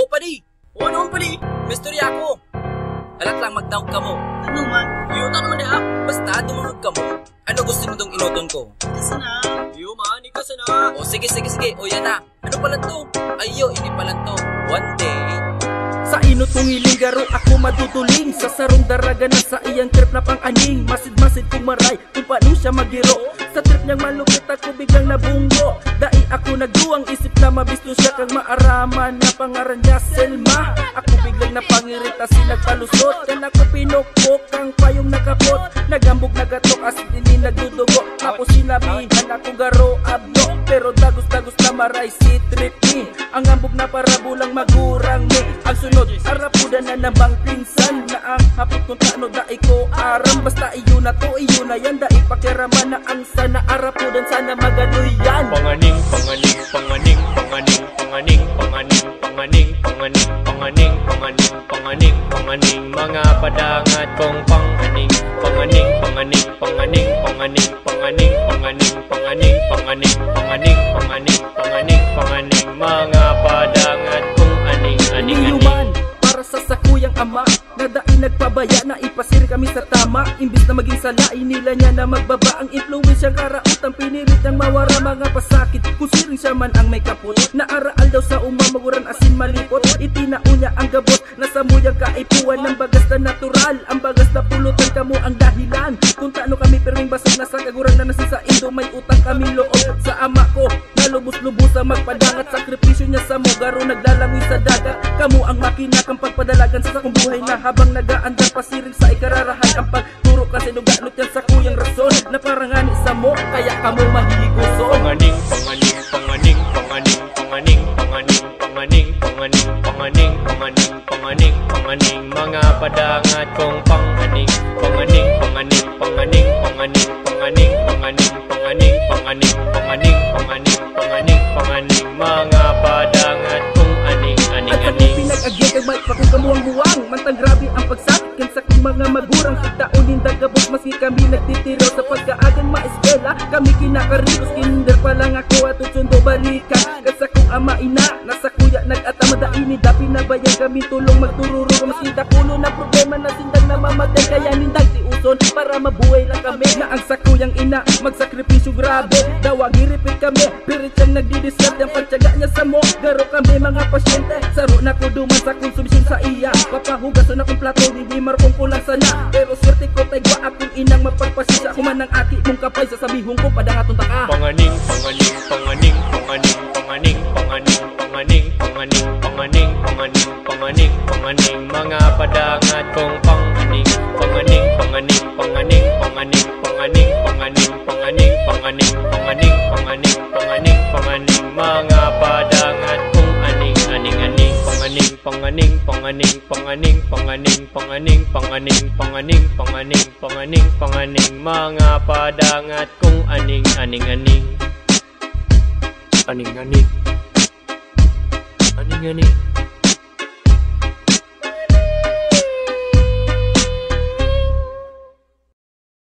Oo pa di. O ano pa di? Mistorya ako. Alat lang magdaog ka mo. Ano man? Yuta naman di ah. Basta dumulog ka mo. Ano gusto mo tong inuton ko? Kasi na. Yo man, ikasa na. O sige. O yan na. Ano pala to? Ayo, ini pala to. One day. Sa inutong ilingaro ako maduduling. Sa sarong daraga na sa iyang trip na pang-aning. Masid-masid kumaray kung paano siya magiro. Sa trip niyang malupit ako biglang nabunggo. Dai ako nagduwang isip na mabisto siya kang maaraman na pangaran niya Selma. Ako biglang napangirita nagpalusot. Kan ako pinukpok kang payong nakapot. Nagambog nagatok as hindi nagdudugo. Tapos sinabihan ako garo abdo. Pero dagos-dagos na maray si trip ni. Ang ambog na parabulang magurang ni. Ang sunod arapuda na nabang pinsan. Na ang hapit kung taano dai ko aram. Basta iyo na to, iyo na yan. Dai pakiraman na ang sana arapudan sana magaluy yan. Panganing mga padangat kong panganing. Panganing mga padangat kong aning. Inuman para sa sakuyang ama. Nadai nagpabaya na ipasir kami sa tama. Imbis na maging salain nila niya na magbaba. Ang influensya karautang pinilit ng mawara mga pasakit. Kusiring siya man ang may kapot. Naaraal daw sa umamaguran asin malipot. Itinaunya ang gabot na sa muyang kaipuan ng bagas na natural. Ang bagas na pulutan kamo ang dahilan. Kung taano kami perming basag na sa kaguran na nasi sa indo. May utang kami loob sa ama ko. Nalubos-lubos ang magpadangat. Sakripisyo niya sa mogaro naglalangoy sa dagat. Kamu ang makina kang pagpadalagan sa sakong buhay na habang nagaandar pasiring sa ikararahan. Ang pagturo kasi nuganot yan sa kuyang rason na parangani sa mo kaya kamo mahiguson. Panganing mga padangat kong panganing. Panganing mga padangat kong aning. At sa pinag-agyan kag may pakong kamuang-buwang. Mantang grabe ang pagsakit sa kong mga magurang. Sigtaunin dagabos maski kami nagtitiro. Sa pagkaagang maeskela kami kinakarigos. Kinder pa lang ako at sundo balikan. Kasi kong ama ina nasa kuya nag-atamada ini. Dapi na bayan kami tulong magtururo. Maski dakulo na problema na sindang namamatay. Kaya nindang tiuson para mabuhay lang kami. Na ang sakuyang ina magsakripisyo grabe. Dawag giripit kami pirit siyang nagdidiscard. Ang pagtyaga niya sa mo garo kami mga pasyente. Saro na ko duman sa konsumisyon sa iya. Papahugason akong plato hindi marupong kulang sana. Pero swerte ko taigwa akong inang mapagpasisya. Kuman ng aki mong kapay sasabihon ko padangatong taka. Panganing mga padangat kong panganing. Panganing mga padangat kong aning. Panganing mga padangat kong aning.